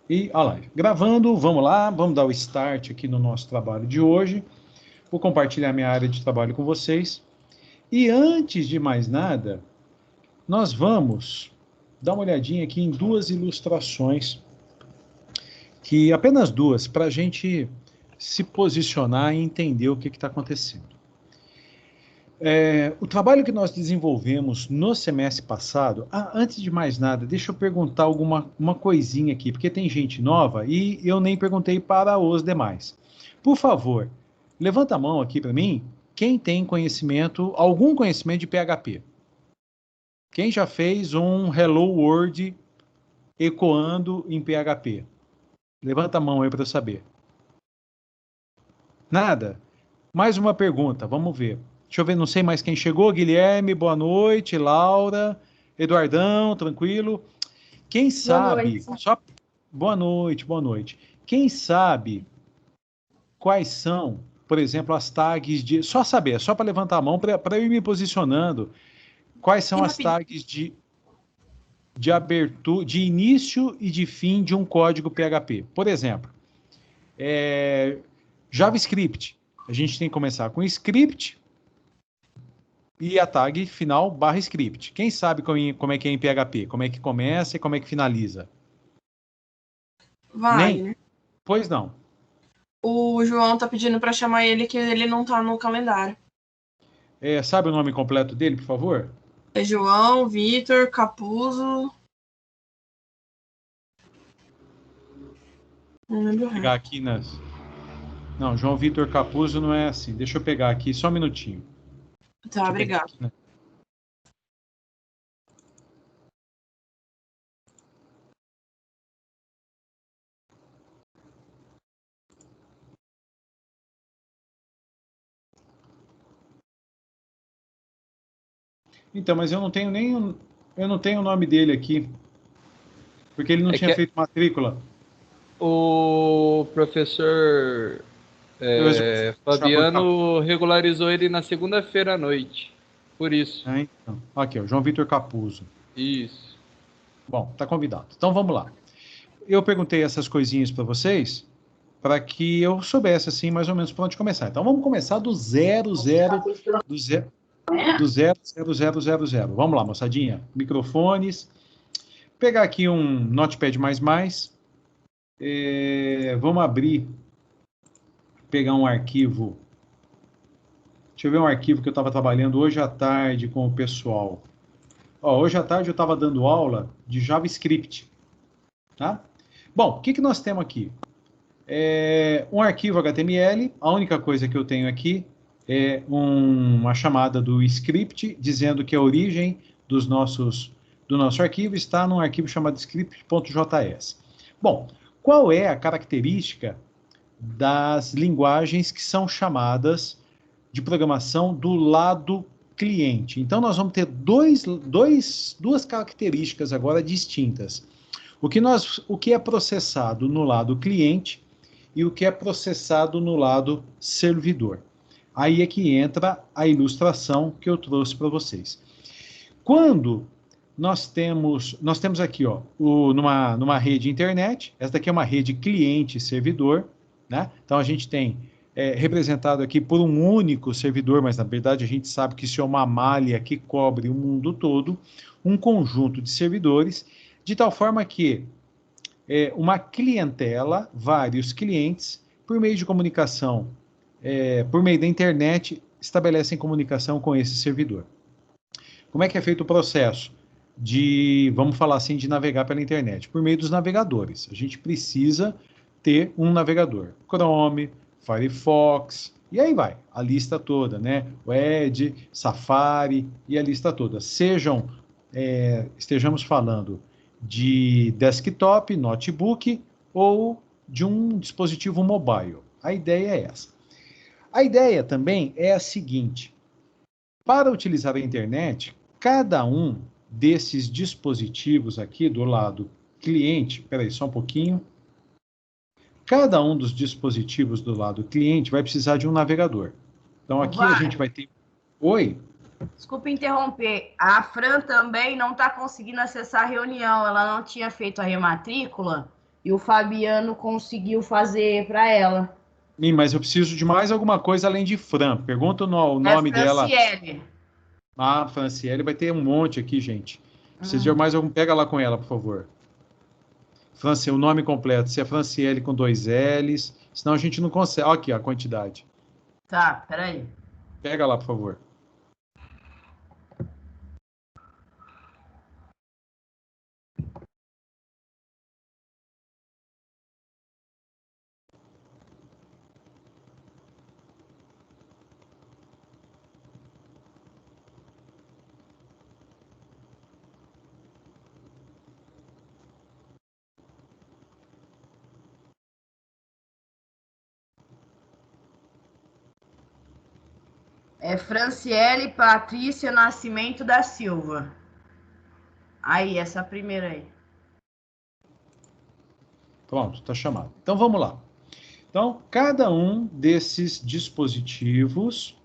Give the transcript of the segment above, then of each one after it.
E a live. Gravando, vamos lá, vamos dar o start aqui no nosso trabalho de hoje. Vou compartilhar minha área de trabalho com vocês. E antes de mais nada, nós vamos dar uma olhadinha aqui em duas ilustrações, que apenas duas, para a gente se posicionar e entender o que está acontecendo. O trabalho que nós desenvolvemos no semestre passado, antes de mais nada, deixa eu perguntar uma coisinha aqui, porque tem gente nova e eu nem perguntei para os demais. Por favor, levanta a mão aqui para mim, quem tem conhecimento, algum conhecimento de PHP. Quem já fez um Hello World ecoando em PHP? Levanta a mão aí para eu saber. Nada? Mais uma pergunta, vamos ver. Deixa eu ver, não sei mais quem chegou. Guilherme, boa noite. Laura, Eduardão, tranquilo. Quem sabe, boa noite, boa noite. Quem sabe quais são, por exemplo, as tags de. Só saber, só para levantar a mão, para eu ir me posicionando, quais são as tags de abertura, de início e de fim de um código PHP. Por exemplo, JavaScript. A gente tem que começar com script e a tag final barra script. Quem sabe como é que é em PHP? Como é que começa e como é que finaliza? Wagner. Pois não. O João tá pedindo para chamar ele, que ele não tá no calendário. Sabe o nome completo dele, por favor? É João Vitor Capuzzo. Não lembro. Vou pegar aqui nas... Não, João Vitor Capuzzo não é assim. Deixa eu pegar aqui, só um minutinho. Tá, obrigado. Aqui, né? Então, mas eu não tenho o nome dele aqui, porque ele não tinha feito matrícula. O professor Fabiano regularizou ele na segunda-feira à noite, por isso. Então. Aqui, ó, João Vitor Capuzzo. Isso. Bom, tá convidado. Então, vamos lá. Eu perguntei essas coisinhas para vocês, para que eu soubesse, assim, mais ou menos por onde começar. Então, vamos começar do zero. Vamos lá, moçadinha. Microfones. Pegar aqui um Notepad++. Vamos abrir. Pegar um arquivo. Deixa eu ver um arquivo que eu estava trabalhando hoje à tarde com o pessoal. Hoje à tarde eu estava dando aula de JavaScript. Tá? Bom, o que nós temos aqui? Um arquivo HTML. A única coisa que eu tenho aqui é uma chamada do script dizendo que a origem do nosso arquivo está num arquivo chamado script.js. Bom, qual é a característica das linguagens que são chamadas de programação do lado cliente? Então, nós vamos ter duas características agora distintas. O que é processado no lado cliente e o que é processado no lado servidor. Aí é que entra a ilustração que eu trouxe para vocês. Quando nós temos aqui, numa rede internet, essa daqui é uma rede cliente-servidor, né? Então a gente tem representado aqui por um único servidor, mas na verdade a gente sabe que isso é uma malha que cobre o mundo todo, um conjunto de servidores, de tal forma que uma clientela, vários clientes, por meio de comunicação, por meio da internet, estabelecem comunicação com esse servidor. Como é que é feito o processo vamos falar assim, de navegar pela internet? Por meio dos navegadores. A gente precisa ter um navegador. Chrome, Firefox, e aí vai, a lista toda, né? O Edge, Safari e a lista toda. Estejamos falando de desktop, notebook ou de um dispositivo mobile. A ideia é essa. A ideia também é a seguinte: para utilizar a internet, cada um desses dispositivos aqui do lado cliente, peraí, só um pouquinho. Cada um dos dispositivos do lado cliente vai precisar de um navegador. Então aqui a gente vai ter... Oi? Desculpa interromper. A Fran também não está conseguindo acessar a reunião. Ela não tinha feito a rematrícula e o Fabiano conseguiu fazer para ela. Mas eu preciso de mais alguma coisa além de Fran. Pergunta o É nome dela. Franciele. Ah, Franciele, vai ter um monte aqui, gente. Precisa de mais algum. Pega lá com ela, por favor. Franciele, o nome completo. Se é Franciele com 2 L's. Senão a gente não consegue. Olha aqui a quantidade. Tá, peraí. Pega lá, por favor. É Franciele Patrícia Nascimento da Silva. Aí, essa primeira aí. Pronto, está chamado. Então vamos lá. Então, cada um desses dispositivos,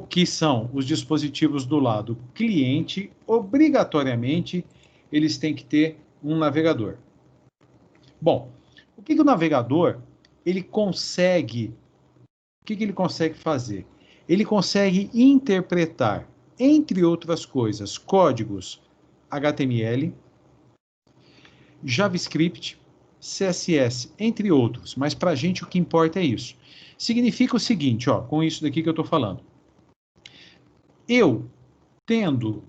que são os dispositivos do lado cliente, obrigatoriamente eles têm que ter um navegador. Bom, o que o navegador ele consegue? O que ele consegue fazer? Ele consegue interpretar, entre outras coisas, códigos HTML, JavaScript, CSS, entre outros. Mas para a gente o que importa é isso. Significa o seguinte, ó, com isso daqui que eu estou falando. Eu tendo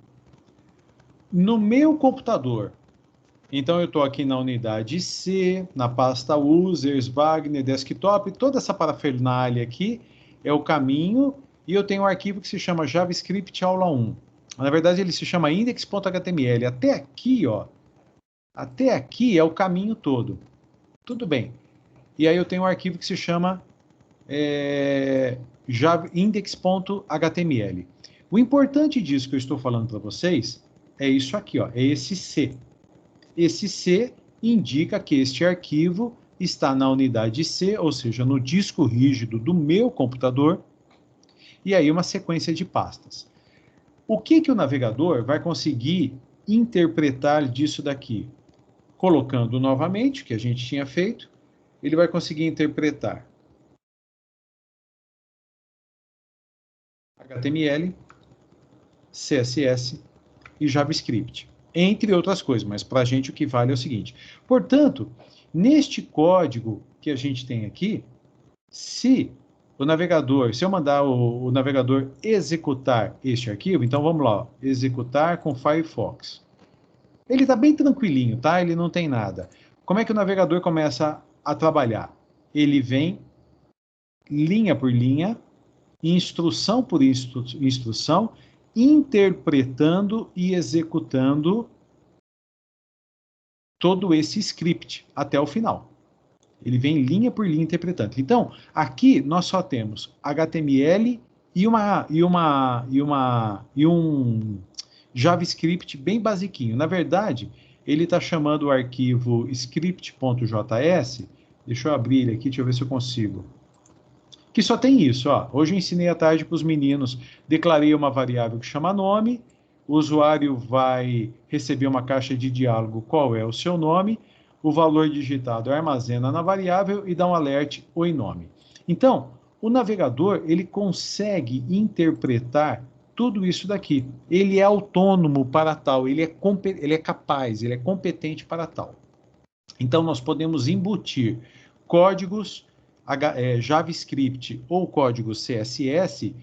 no meu computador, então eu estou aqui na unidade C, na pasta Users, Wagner, Desktop, toda essa parafernália aqui é o caminho, e eu tenho um arquivo que se chama JavaScript aula 1. Na verdade ele se chama index.html. Até aqui, ó, até aqui é o caminho todo. Tudo bem. E aí eu tenho um arquivo que se chama index.html. O importante disso que eu estou falando para vocês é isso aqui, ó, é esse C. Esse C indica que este arquivo está na unidade C, ou seja, no disco rígido do meu computador, e aí uma sequência de pastas. O que o navegador vai conseguir interpretar disso daqui? Colocando novamente, o que a gente tinha feito, ele vai conseguir interpretar HTML, CSS e JavaScript, entre outras coisas, mas para a gente o que vale é o seguinte. Portanto, neste código que a gente tem aqui, se eu mandar o navegador executar este arquivo, então vamos lá, ó, executar com Firefox. Ele está bem tranquilinho, tá? Ele não tem nada. Como é que o navegador começa a trabalhar? Ele vem linha por linha, instrução por instrução, interpretando e executando todo esse script até o final. Ele vem linha por linha interpretando. Então, aqui nós só temos HTML e um JavaScript bem basiquinho. Na verdade, ele está chamando o arquivo script.js. Deixa eu abrir ele aqui, deixa eu ver se eu consigo. Que só tem isso, ó. Hoje eu ensinei à tarde para os meninos, declarei uma variável que chama nome, o usuário vai receber uma caixa de diálogo, qual é o seu nome, o valor digitado armazena na variável e dá um alert, oi nome. Então, o navegador, ele consegue interpretar tudo isso daqui. Ele é autônomo para tal, ele é capaz, ele é competente para tal. Então, nós podemos embutir códigos JavaScript ou código CSS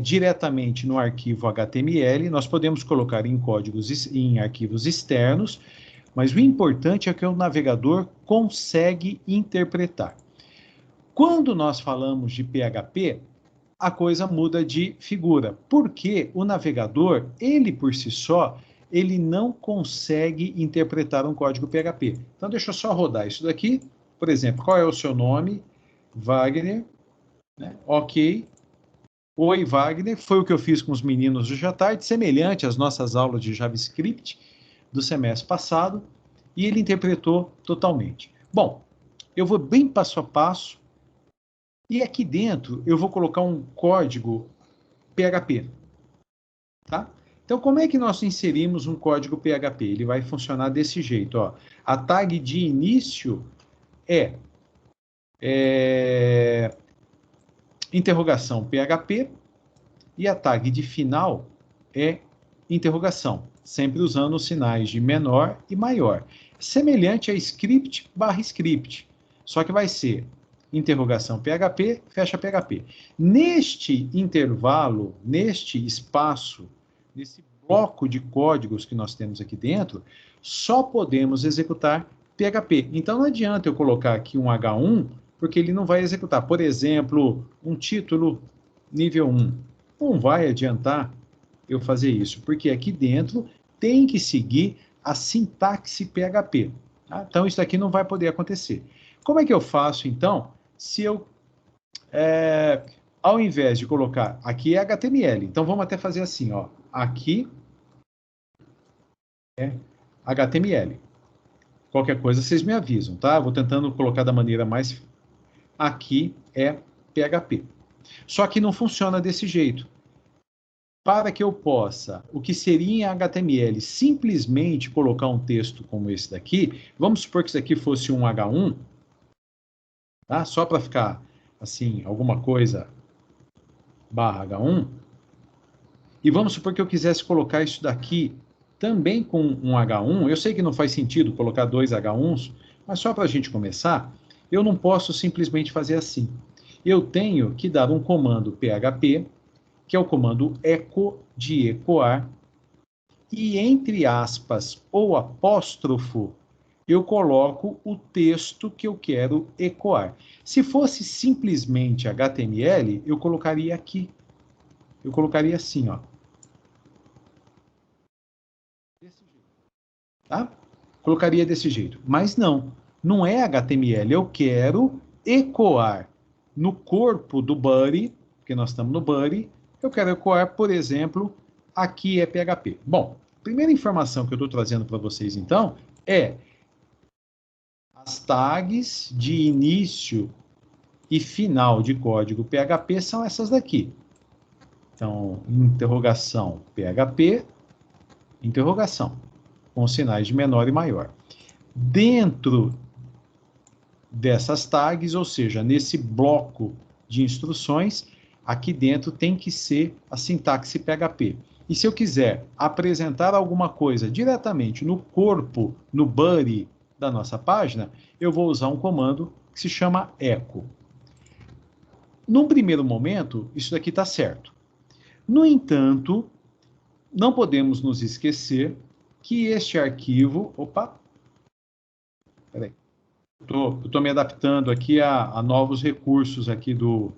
diretamente no arquivo HTML. Nós podemos colocar em arquivos externos, mas o importante é que o navegador consegue interpretar. Quando nós falamos de PHP, a coisa muda de figura, porque o navegador, ele por si só, ele não consegue interpretar um código PHP. Então, deixa eu só rodar isso daqui. Por exemplo, qual é o seu nome? Wagner, né? Ok. Oi, Wagner. Foi o que eu fiz com os meninos hoje à tarde, semelhante às nossas aulas de JavaScript do semestre passado, e ele interpretou totalmente. Bom, eu vou bem passo a passo, e aqui dentro eu vou colocar um código PHP, tá? Então, como é que nós inserimos um código PHP? Ele vai funcionar desse jeito, ó. A tag de início é interrogação PHP e a tag de final é interrogação, sempre usando os sinais de menor e maior. Semelhante a script barra script, só que vai ser interrogação PHP, fecha PHP. Neste intervalo, neste espaço, nesse bloco de códigos que nós temos aqui dentro, só podemos executar PHP. Então não adianta eu colocar aqui um H1, porque ele não vai executar. Por exemplo, um título nível 1. Não vai adiantar eu fazer isso, porque aqui dentro tem que seguir a sintaxe PHP. Tá? Então isso daqui não vai poder acontecer. Como é que eu faço, então, se eu, ao invés de colocar, aqui é HTML, então vamos até fazer assim, ó, aqui é HTML. Qualquer coisa vocês me avisam, tá? Vou tentando colocar da maneira mais... Aqui é PHP. Só que não funciona desse jeito. Para que eu possa, o que seria em HTML, simplesmente colocar um texto como esse daqui, vamos supor que isso aqui fosse um H1, tá? Só para ficar, assim, alguma coisa barra H1, e vamos supor que eu quisesse colocar isso daqui também com um H1, eu sei que não faz sentido colocar dois H1s, mas só para a gente começar, eu não posso simplesmente fazer assim. Eu tenho que dar um comando PHP, que é o comando echo de ecoar, e entre aspas ou apóstrofo, eu coloco o texto que eu quero ecoar. Se fosse simplesmente HTML, eu colocaria aqui. Eu colocaria assim, ó. Desse jeito. Tá? Colocaria desse jeito. Mas não, não é HTML. Eu quero ecoar no corpo do body, porque nós estamos no body, eu quero ecoar, por exemplo, aqui é PHP. Bom, a primeira informação que eu estou trazendo para vocês, então, é as tags de início e final de código PHP são essas daqui. Então, interrogação PHP, interrogação, com sinais de menor e maior. Dentro dessas tags, ou seja, nesse bloco de instruções, aqui dentro tem que ser a sintaxe PHP. E se eu quiser apresentar alguma coisa diretamente no corpo, no body da nossa página, eu vou usar um comando que se chama echo. Num primeiro momento, isso daqui está certo. No entanto, não podemos nos esquecer que este arquivo... Opa! Peraí. Eu estou me adaptando aqui a novos recursos aqui do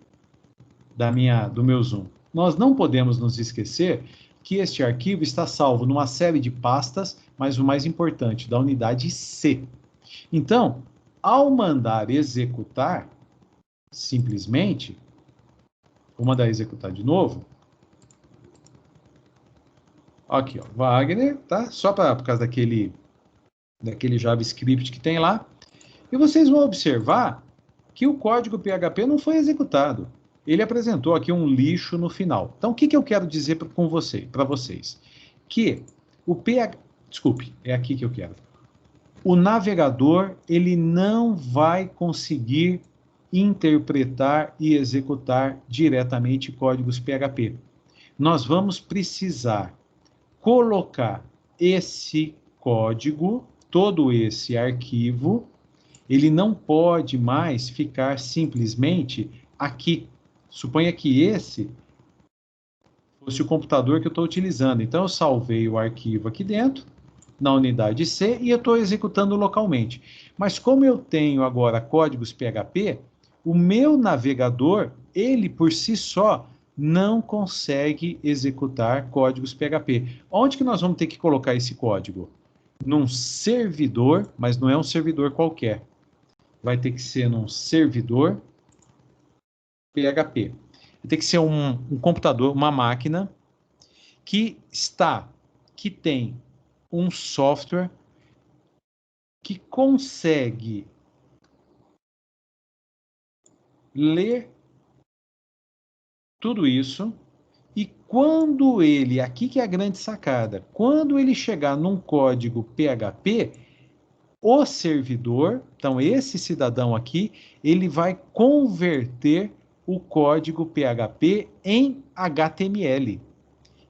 meu Zoom. Nós não podemos nos esquecer que este arquivo está salvo numa série de pastas, mas o mais importante, da unidade C. Então, ao mandar executar, simplesmente, vou mandar executar de novo. Aqui, ó, Wagner, tá? Só por causa daquele JavaScript que tem lá. E vocês vão observar que o código PHP não foi executado. Ele apresentou aqui um lixo no final. Então, o que eu quero dizer para vocês? Que o PHP... Desculpe, é aqui que eu quero. O navegador, ele não vai conseguir interpretar e executar diretamente códigos PHP. Nós vamos precisar colocar esse código, todo esse arquivo, ele não pode mais ficar simplesmente aqui. Suponha que esse fosse o computador que eu estou utilizando. Então, eu salvei o arquivo aqui dentro, na unidade C, e eu estou executando localmente. Mas como eu tenho agora códigos PHP, o meu navegador, ele por si só, não consegue executar códigos PHP. Onde que nós vamos ter que colocar esse código? Num servidor, mas não é um servidor qualquer. Vai ter que ser num servidor PHP. Vai ter que ser um computador, uma máquina que tem um software que consegue ler tudo isso e quando ele, aqui que é a grande sacada, quando ele chegar num código PHP, o servidor, então esse cidadão aqui, ele vai converter o código PHP em HTML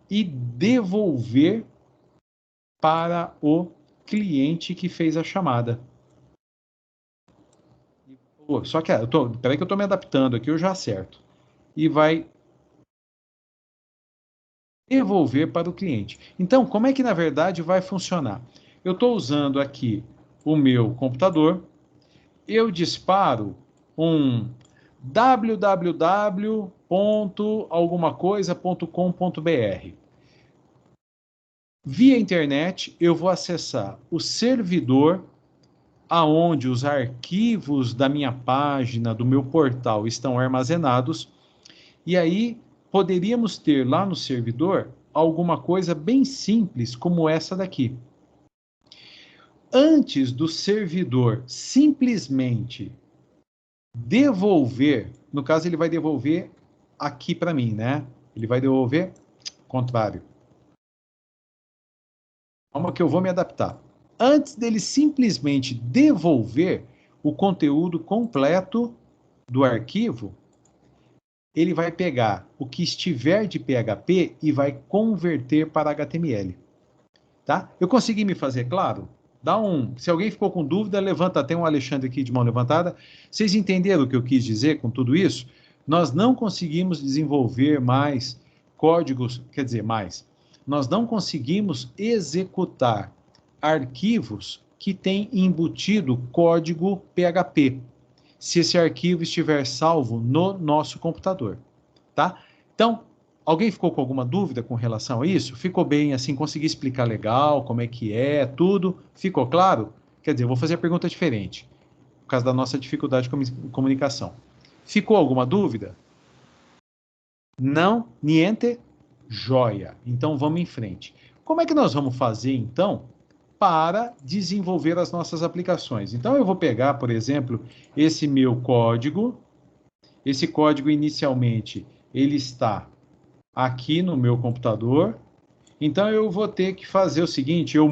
e devolver para o cliente que fez a chamada. Só que, peraí que eu estou me adaptando aqui, eu já acerto. E vai devolver para o cliente. Então, como é que na verdade vai funcionar? Eu estou usando aqui o meu computador, eu disparo um www.algumacoisa.com.br. Via internet, eu vou acessar o servidor aonde os arquivos da minha página, do meu portal estão armazenados, e aí poderíamos ter lá no servidor alguma coisa bem simples como essa daqui. Antes do servidor simplesmente devolver, no caso ele vai devolver aqui para mim, né? Ele vai devolver contrário. Calma que eu vou me adaptar. Antes dele simplesmente devolver o conteúdo completo do arquivo, ele vai pegar o que estiver de PHP e vai converter para HTML. Tá? Eu consegui me fazer claro? Se alguém ficou com dúvida, levanta, tem um Alexandre aqui de mão levantada. Vocês entenderam o que eu quis dizer com tudo isso? Nós não conseguimos desenvolver mais códigos, nós não conseguimos executar arquivos que têm embutido código PHP, se esse arquivo estiver salvo no nosso computador, tá? Então, alguém ficou com alguma dúvida com relação a isso? Ficou bem assim, consegui explicar legal, como é que é, tudo? Ficou claro? Quer dizer, eu vou fazer a pergunta diferente, por causa da nossa dificuldade de comunicação. Ficou alguma dúvida? Não? Niente? Joia. Então, vamos em frente. Como é que nós vamos fazer, então, para desenvolver as nossas aplicações? Então, eu vou pegar, por exemplo, esse meu código. Esse código, inicialmente, ele está aqui no meu computador. Então, eu vou ter que fazer o seguinte, eu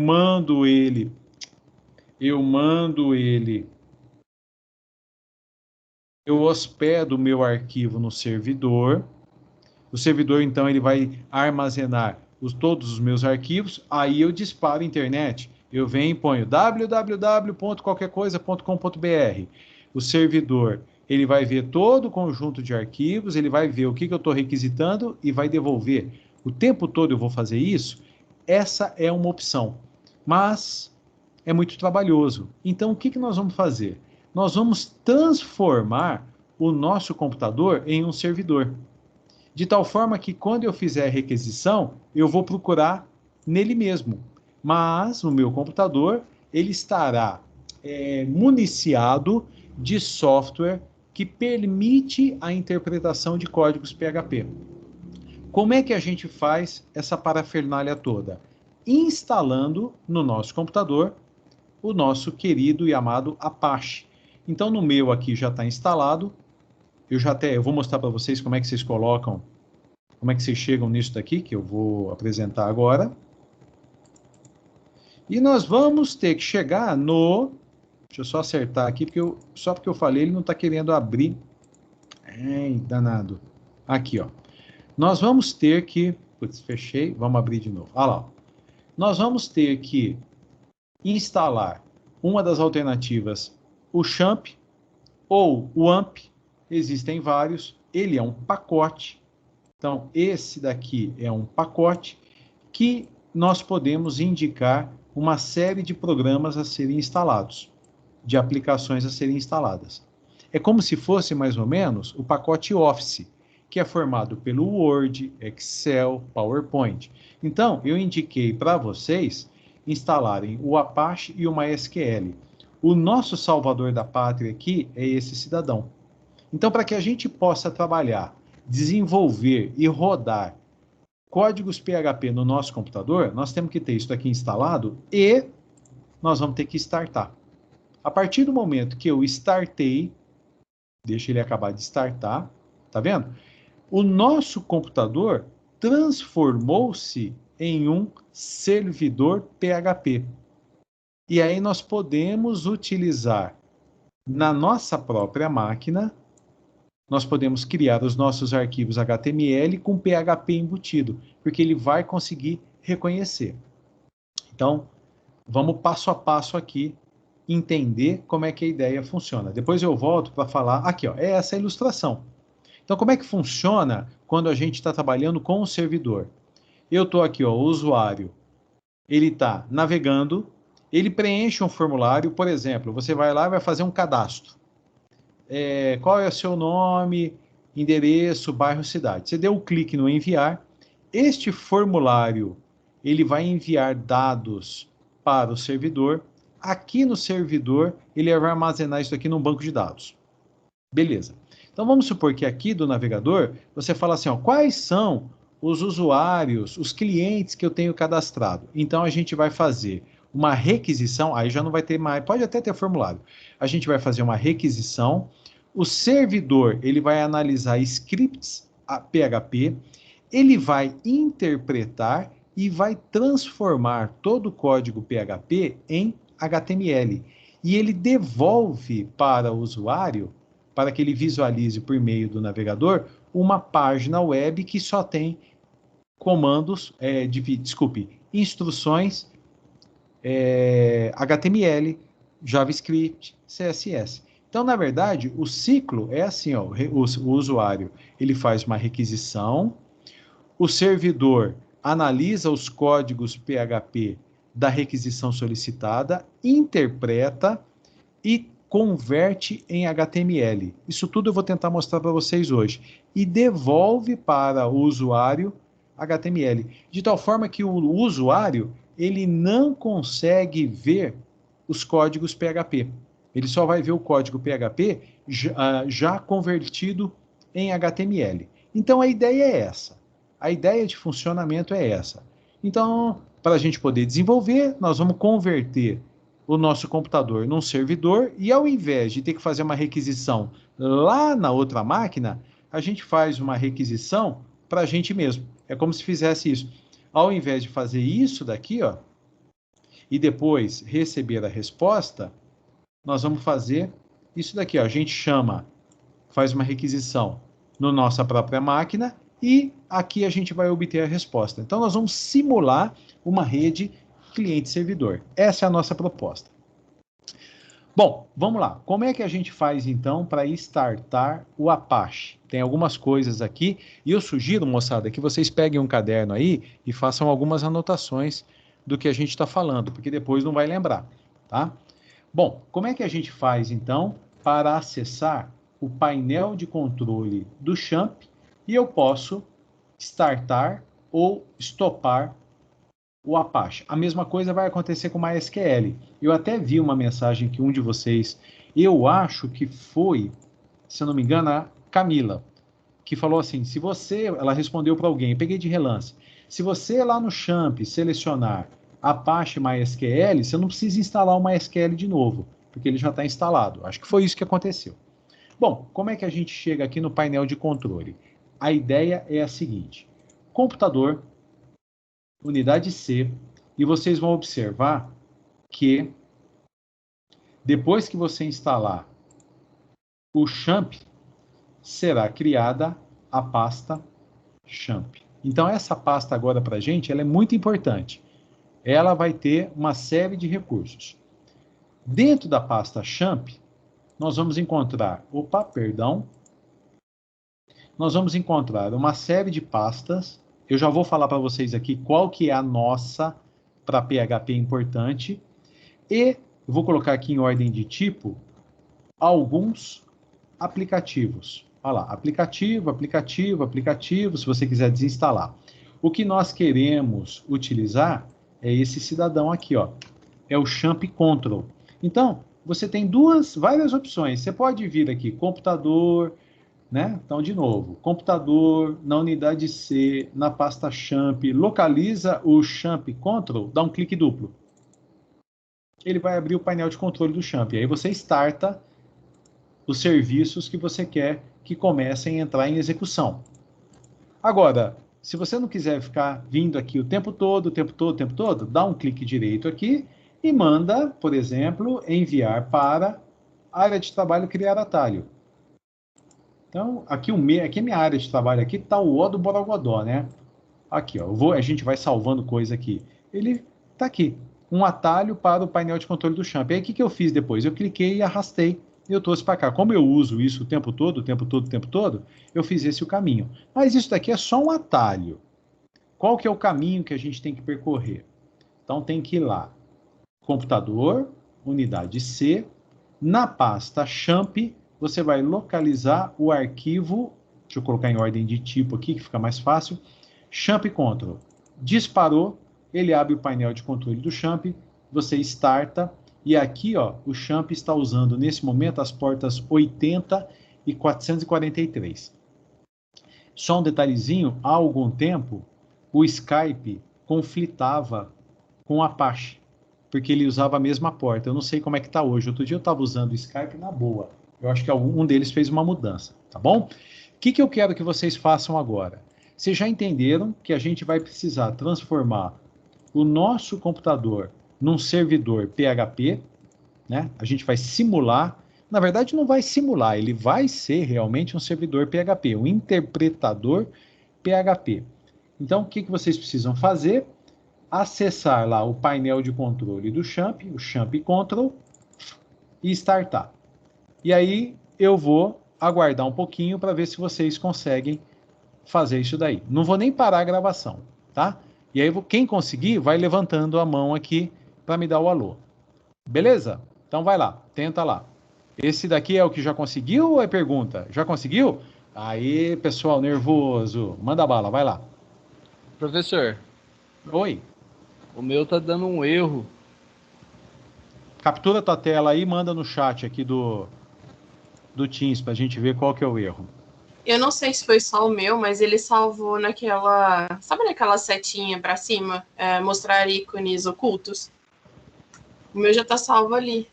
hospedo o meu arquivo no servidor. O servidor, então, ele vai armazenar todos os meus arquivos, aí eu disparo a internet. Eu venho e ponho www.qualquercoisa.com.br. O servidor, ele vai ver todo o conjunto de arquivos, ele vai ver o que eu estou requisitando e vai devolver. O tempo todo eu vou fazer isso? Essa é uma opção, mas é muito trabalhoso. Então, o que nós vamos fazer? Nós vamos transformar o nosso computador em um servidor. De tal forma que quando eu fizer a requisição, eu vou procurar nele mesmo. Mas o meu computador, ele estará municiado de software que permite a interpretação de códigos PHP. Como é que a gente faz essa parafernália toda? Instalando no nosso computador o nosso querido e amado Apache. Então, no meu aqui já está instalado. Eu vou mostrar para vocês como é que vocês colocam, como é que vocês chegam nisso daqui, que eu vou apresentar agora. E nós vamos ter que chegar no... Deixa eu só acertar aqui, só porque eu falei, ele não está querendo abrir. Ei, danado. Aqui, ó. Nós vamos ter que... Putz, fechei. Vamos abrir de novo. Olha lá. Nós vamos ter que instalar uma das alternativas, o Champ ou o AMP. Existem vários. Ele é um pacote. Então, esse daqui é um pacote que nós podemos indicar uma série de programas a serem instalados, de aplicações a serem instaladas. É como se fosse, mais ou menos, o pacote Office, que é formado pelo Word, Excel, PowerPoint. Então, eu indiquei para vocês instalarem o Apache e o MySQL. O nosso salvador da pátria aqui é esse cidadão. Então, para que a gente possa trabalhar, desenvolver e rodar códigos PHP no nosso computador, nós temos que ter isso aqui instalado e nós vamos ter que startar. A partir do momento que eu startei, deixa ele acabar de startar, tá vendo? O nosso computador transformou-se em um servidor PHP. E aí nós podemos utilizar na nossa própria máquina, nós podemos criar os nossos arquivos HTML com PHP embutido, porque ele vai conseguir reconhecer. Então, vamos passo a passo aqui, entender como é que a ideia funciona. Depois eu volto para falar, aqui ó, é essa a ilustração. Então, como é que funciona quando a gente está trabalhando com o servidor? Eu estou aqui, ó, o usuário, ele está navegando, ele preenche um formulário, por exemplo, você vai lá e vai fazer um cadastro. Qual é o seu nome, endereço, bairro, cidade. Você deu um clique no enviar. Este formulário, ele vai enviar dados para o servidor. Aqui no servidor, ele vai armazenar isso aqui num banco de dados. Beleza. Então, vamos supor que aqui do navegador, você fala assim, ó, quais são os usuários, os clientes que eu tenho cadastrado. Então, a gente vai fazer uma requisição, aí já não vai ter mais, pode até ter formulário. A gente vai fazer uma requisição, o servidor, ele vai analisar scripts PHP, ele vai interpretar e vai transformar todo o código PHP em HTML. E ele devolve para o usuário, para que ele visualize por meio do navegador, uma página web que só tem comandos, instruções HTML, JavaScript, CSS. Então, na verdade, o ciclo é assim, ó, o usuário, ele faz uma requisição, o servidor analisa os códigos PHP da requisição solicitada, interpreta e converte em HTML. Isso tudo eu vou tentar mostrar para vocês hoje. E devolve para o usuário HTML. De tal forma que o usuário, ele não consegue ver os códigos PHP. Ele só vai ver o código PHP já convertido em HTML. Então, a ideia é essa. A ideia de funcionamento é essa. Então, para a gente poder desenvolver, nós vamos converter o nosso computador num servidor e, ao invés de ter que fazer uma requisição lá na outra máquina, a gente faz uma requisição para a gente mesmo. É como se fizesse isso. Ao invés de fazer isso daqui, ó, e depois receber a resposta, nós vamos fazer isso daqui, ó. A gente faz uma requisição na nossa própria máquina e aqui a gente vai obter a resposta. Então, nós vamos simular uma rede cliente-servidor. Essa é a nossa proposta. Bom, vamos lá. Como é que a gente faz, então, para startar o Apache? Tem algumas coisas aqui, e eu sugiro, moçada, que vocês peguem um caderno aí e façam algumas anotações do que a gente está falando, porque depois não vai lembrar, tá? Bom, como é que a gente faz, então, para acessar o painel de controle do Champ e eu posso startar ou stopar o Apache? A mesma coisa vai acontecer com o MySQL. Eu até vi uma mensagem que um de vocês, eu acho que foi, se eu não me engano, a Camila, que falou assim, se você, ela respondeu para alguém, peguei de relance, se você lá no Champ selecionar Apache MySQL, você não precisa instalar o MySQL de novo, porque ele já está instalado. Acho que foi isso que aconteceu. Bom, como é que a gente chega aqui no painel de controle? A ideia é a seguinte, computador, unidade C, e vocês vão observar que depois que você instalar o Champ, será criada a pasta Champ. Então, essa pasta agora para a gente, ela é muito importante. Ela vai ter uma série de recursos. Dentro da pasta Champ, nós vamos encontrar, nós vamos encontrar uma série de pastas. Eu já vou falar para vocês aqui qual que é a nossa para PHP importante. E eu vou colocar aqui em ordem de tipo alguns aplicativos. Olha lá, aplicativo, aplicativo, aplicativo, se você quiser desinstalar. O que nós queremos utilizar é esse cidadão aqui, ó. É o Champ Control. Então, você tem várias opções. Você pode vir aqui, computador, né? Então, de novo, computador, na unidade C, na pasta Champ, localiza o Champ Control, dá um clique duplo. Ele vai abrir o painel de controle do Champ. E aí você starta os serviços que você quer que comecem a entrar em execução. Agora, se você não quiser ficar vindo aqui o tempo todo, dá um clique direito aqui e manda, por exemplo, enviar para área de trabalho criar atalho. Então, aqui é minha área de trabalho, aqui está o O do Borogodó, né? Aqui, ó, a gente vai salvando coisa aqui. Ele está aqui, um atalho para o painel de controle do Champ. Aí, o que eu fiz depois? Eu cliquei e arrastei e eu trouxe para cá. Como eu uso isso o tempo todo, eu fiz esse o caminho. Mas isso daqui é só um atalho. Qual que é o caminho que a gente tem que percorrer? Então, tem que ir lá. Computador, unidade C, na pasta Champ, você vai localizar o arquivo, deixa eu colocar em ordem de tipo aqui, que fica mais fácil, Champ Control. Disparou, ele abre o painel de controle do Champ, você starta, e aqui ó, o Champ está usando nesse momento as portas 80 e 443. Só um detalhezinho, há algum tempo, o Skype conflitava com o Apache, porque ele usava a mesma porta. Eu não sei como é que está hoje. Outro dia eu estava usando o Skype na boa. Eu acho que um deles fez uma mudança, tá bom? O que eu quero que vocês façam agora? Vocês já entenderam que a gente vai precisar transformar o nosso computador num servidor PHP, né? A gente vai simular. Na verdade, não vai simular, ele vai ser realmente um servidor PHP, um interpretador PHP. Então, o que vocês precisam fazer? Acessar lá o painel de controle do Champ, o Champ Control, e startar. E aí eu vou aguardar um pouquinho para ver se vocês conseguem fazer isso daí. Não vou nem parar a gravação, tá? E aí quem conseguir vai levantando a mão aqui para me dar o alô. Beleza? Então vai lá, tenta lá. Esse daqui é o que já conseguiu ou é pergunta? Já conseguiu? Aí, pessoal nervoso, manda bala, vai lá. Professor, Oi. o meu tá dando um erro. Captura tua tela aí e manda no chat aqui do Teams pra gente ver qual que é o erro. Eu não sei se foi só o meu, mas ele salvou naquela... Sabe naquela setinha pra cima? Mostrar ícones ocultos? O meu já tá salvo ali.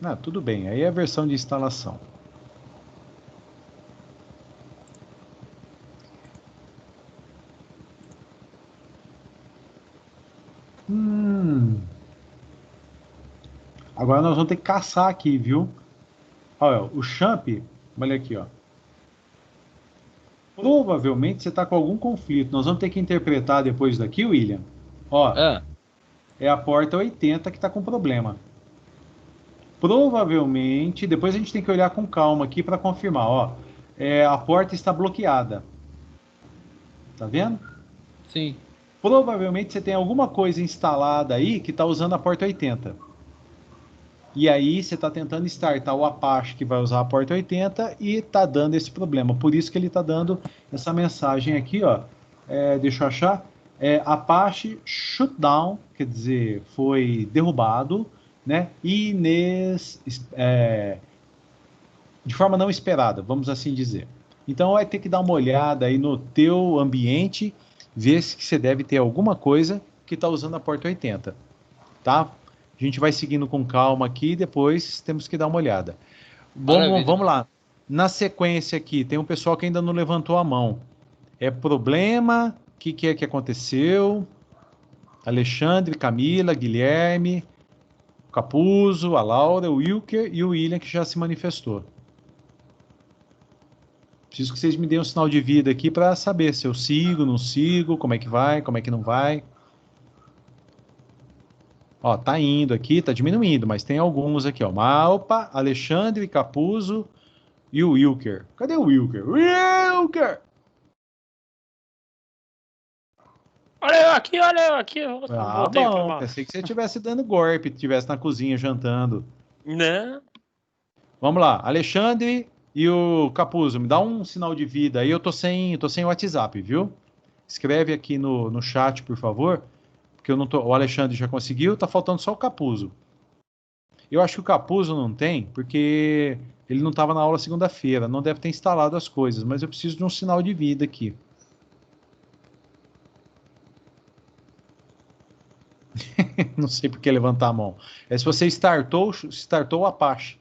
Ah, tudo bem, aí é a versão de instalação. Agora nós vamos ter que caçar aqui, viu? Olha, o Champ, olha aqui, ó. Provavelmente você está com algum conflito. Nós vamos ter que interpretar depois daqui, William. Ó, é a porta 80 que está com problema. Provavelmente, depois a gente tem que olhar com calma aqui para confirmar, ó. A porta está bloqueada. Tá vendo? Sim. Provavelmente você tem alguma coisa instalada aí que está usando a porta 80. E aí você está tentando startar o Apache que vai usar a porta 80 e está dando esse problema. Por isso que ele está dando essa mensagem aqui, ó. Deixa eu achar. Apache shutdown, quer dizer, foi derrubado, né? E de forma não esperada, vamos assim dizer. Então vai ter que dar uma olhada aí no teu ambiente, ver se você deve ter alguma coisa que está usando a porta 80, tá? A gente vai seguindo com calma aqui e depois temos que dar uma olhada. Vamos lá. Na sequência aqui, tem um pessoal que ainda não levantou a mão. É problema? O que é que aconteceu? Alexandre, Camila, Guilherme, Capuzzo, a Laura, o Wilker e o William que já se manifestou. Preciso que vocês me deem um sinal de vida aqui para saber se eu sigo, não sigo, como é que vai, como é que não vai. Ó, tá indo aqui, tá diminuindo, mas tem alguns aqui, ó. Malpa, Alexandre, Capuzzo e o Wilker. Cadê o Wilker? Wilker! Olha eu aqui. Bom, pensei que você estivesse dando golpe, estivesse na cozinha jantando. Não. Vamos lá, Alexandre e o Capuzzo, me dá um sinal de vida aí, eu tô sem WhatsApp, viu? Escreve aqui no chat, por favor. Porque eu não tô, o Alexandre já conseguiu, tá faltando só o Capuzzo. Eu acho que o Capuzzo não tem, porque ele não estava na aula segunda-feira, não deve ter instalado as coisas, mas eu preciso de um sinal de vida aqui. Não sei por que levantar a mão. Se você startou o Apache.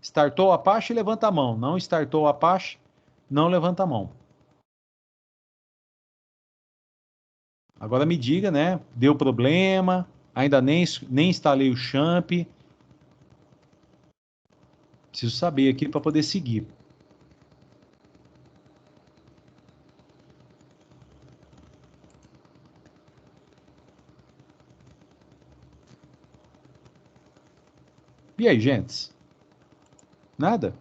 Startou o Apache, levanta a mão. Não startou o Apache, não levanta a mão. Agora me diga, né? Deu problema, ainda nem instalei o champ. Preciso saber aqui para poder seguir. E aí, gentes? Nada?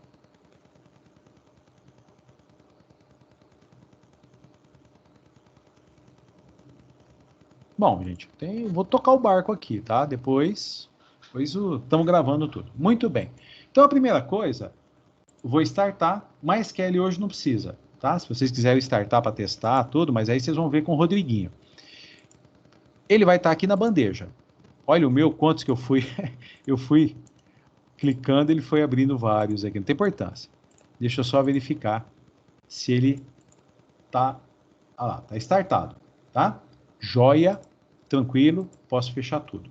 Bom, gente, vou tocar o barco aqui, tá? Depois estamos gravando tudo. Muito bem. Então, a primeira coisa, vou startar, mas Kelly hoje não precisa, tá? Se vocês quiserem startar para testar tudo, mas aí vocês vão ver com o Rodriguinho. Ele vai estar aqui na bandeja. Olha o meu, quantos que eu fui, eu fui clicando, ele foi abrindo vários aqui, não tem importância. Deixa eu só verificar se ele tá, tá startado, tá? Joia, tranquilo, posso fechar tudo.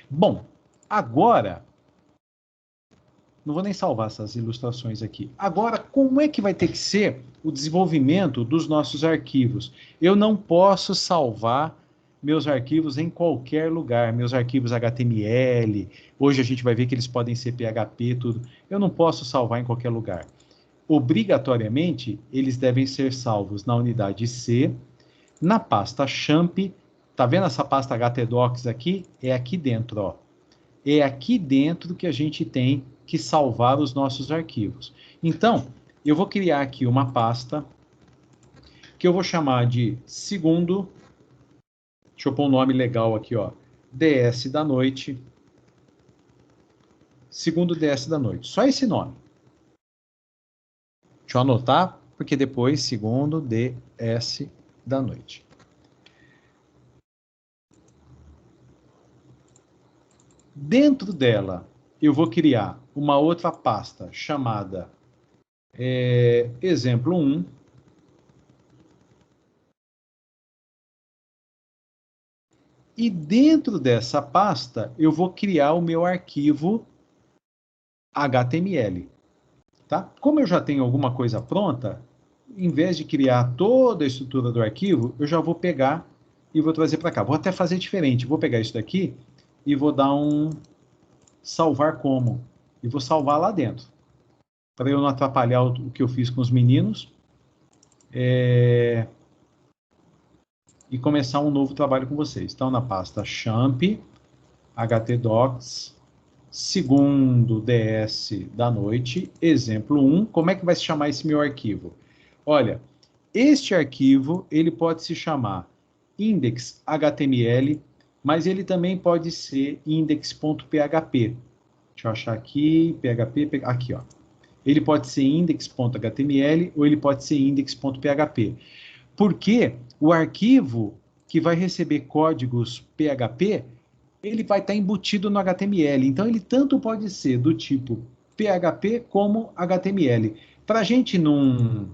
Bom, agora, não vou nem salvar essas ilustrações aqui. Agora, como é que vai ter que ser o desenvolvimento dos nossos arquivos? Eu não posso salvar meus arquivos em qualquer lugar, meus arquivos HTML, hoje a gente vai ver que eles podem ser PHP, tudo. Eu não posso salvar em qualquer lugar. Obrigatoriamente, eles devem ser salvos na unidade C, na pasta champ. Tá vendo essa pasta htdocs aqui? É aqui dentro, ó. É aqui dentro que a gente tem que salvar os nossos arquivos. Então, eu vou criar aqui uma pasta que eu vou chamar de segundo. Deixa eu pôr um nome legal aqui, ó. DS da noite. Segundo DS da noite. Só esse nome. Deixa eu anotar, porque depois, segundo DS da noite. Dentro dela, eu vou criar uma outra pasta chamada exemplo 1. E dentro dessa pasta, eu vou criar o meu arquivo HTML. Tá? Como eu já tenho alguma coisa pronta, em vez de criar toda a estrutura do arquivo, eu já vou pegar e vou trazer para cá. Vou até fazer diferente. Vou pegar isso daqui e vou dar um salvar como. E vou salvar lá dentro. Para eu não atrapalhar o que eu fiz com os meninos. E começar um novo trabalho com vocês. Então, na pasta champ, htdocs, segundo DS da noite, exemplo 1. Como é que vai se chamar esse meu arquivo? Olha, este arquivo, ele pode se chamar index.html, mas ele também pode ser index.php. Deixa eu achar aqui, PHP, aqui, ó. Ele pode ser index.html ou ele pode ser index.php. Porque o arquivo que vai receber códigos PHP, ele vai estar embutido no HTML. Então, ele tanto pode ser do tipo PHP como HTML. Para a gente não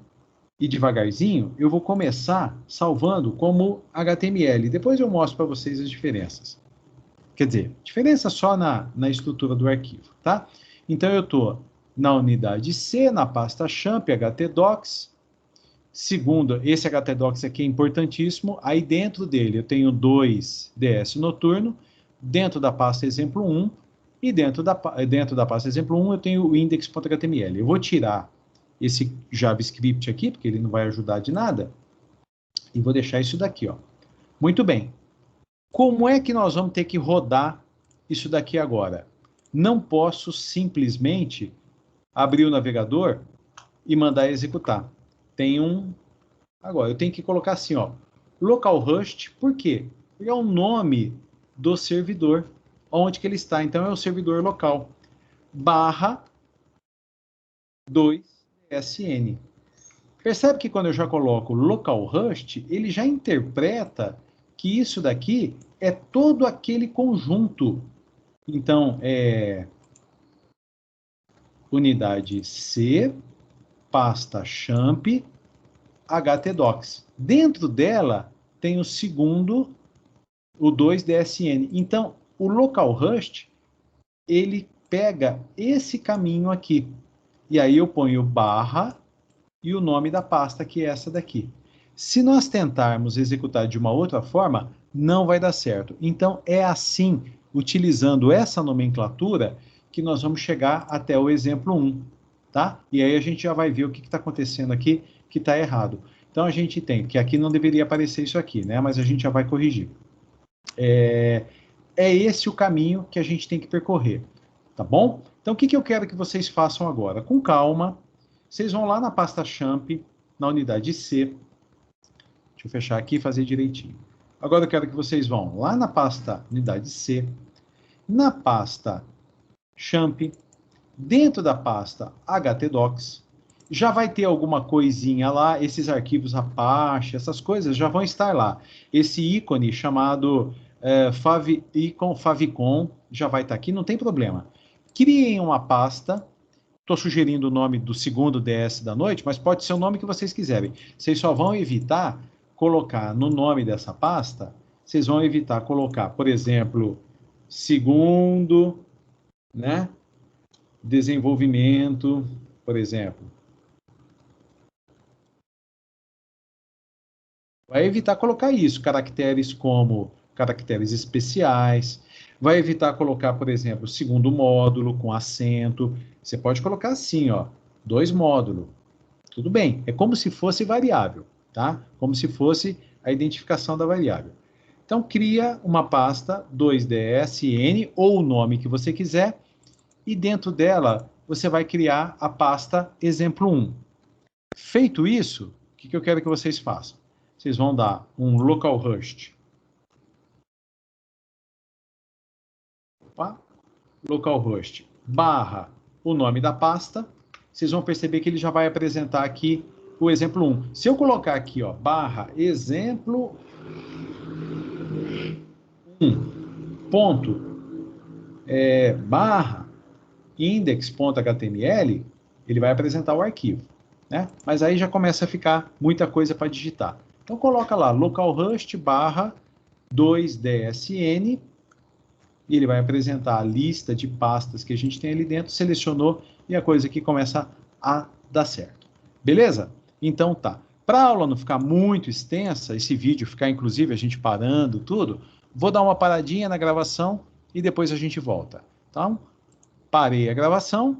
ir devagarzinho, eu vou começar salvando como HTML. Depois eu mostro para vocês as diferenças. Quer dizer, diferença só na estrutura do arquivo, tá? Então, eu estou na unidade C, na pasta champ, htdocs. Segundo, esse htdocs aqui é importantíssimo. Aí dentro dele eu tenho 2 DS noturno, dentro da pasta exemplo 1, e dentro da pasta exemplo 1 eu tenho o index.html. Eu vou tirar esse JavaScript aqui, porque ele não vai ajudar de nada, e vou deixar isso daqui, ó. Muito bem. Como é que nós vamos ter que rodar isso daqui agora? Não posso simplesmente abrir o navegador e mandar executar. Agora, eu tenho que colocar assim, ó, localhost, por quê? Porque é o nome do servidor, onde que ele está. Então, é o servidor local, /2DSN. Percebe que quando eu já coloco localhost, ele já interpreta que isso daqui é todo aquele conjunto. Então, unidade C, pasta champ, htdocs. Dentro dela tem o segundo, o 2DSN. Então, o localhost, ele pega esse caminho aqui. E aí eu ponho barra e o nome da pasta, que é essa daqui. Se nós tentarmos executar de uma outra forma, não vai dar certo. Então, é assim, utilizando essa nomenclatura, que nós vamos chegar até o exemplo 1, tá? E aí a gente já vai ver o que está acontecendo aqui que está errado. Então, a gente tem, que aqui não deveria aparecer isso aqui, né? Mas a gente já vai corrigir. É esse o caminho que a gente tem que percorrer, tá bom? Então, o que eu quero que vocês façam agora? Com calma, vocês vão lá na pasta Champ, na unidade C. Deixa eu fechar aqui e fazer direitinho. Agora eu quero que vocês vão lá na pasta unidade C, na pasta Champ, dentro da pasta htdocs, já vai ter alguma coisinha lá, esses arquivos Apache, essas coisas já vão estar lá. Esse ícone chamado favicon já vai estar aqui, não tem problema. Criem uma pasta, estou sugerindo o nome do segundo DS da noite, mas pode ser o nome que vocês quiserem. Vocês só vão evitar colocar no nome dessa pasta, vocês vão evitar colocar, por exemplo, segundo, né, desenvolvimento, por exemplo. Vai evitar colocar isso, caracteres como caracteres especiais. Vai evitar colocar, por exemplo, segundo módulo com acento. Você pode colocar assim, ó, 2 módulos. Tudo bem, é como se fosse variável, tá? Como se fosse a identificação da variável. Então, cria uma pasta 2DSN, ou o nome que você quiser, e dentro dela você vai criar a pasta exemplo 1. Feito isso, o que eu quero que vocês façam? Vocês vão dar um localhost. Opa, localhost barra o nome da pasta. Vocês vão perceber que ele já vai apresentar aqui o exemplo 1. Se eu colocar aqui, ó, barra exemplo 1, ponto, barra index.html, ele vai apresentar o arquivo, né? Mas aí já começa a ficar muita coisa para digitar. Então coloca lá localhost barra 2DSN, e ele vai apresentar a lista de pastas que a gente tem ali dentro, selecionou, e a coisa aqui começa a dar certo. Beleza? Então tá. Para a aula não ficar muito extensa, esse vídeo ficar inclusive a gente parando tudo, vou dar uma paradinha na gravação e depois a gente volta. Então, parei a gravação.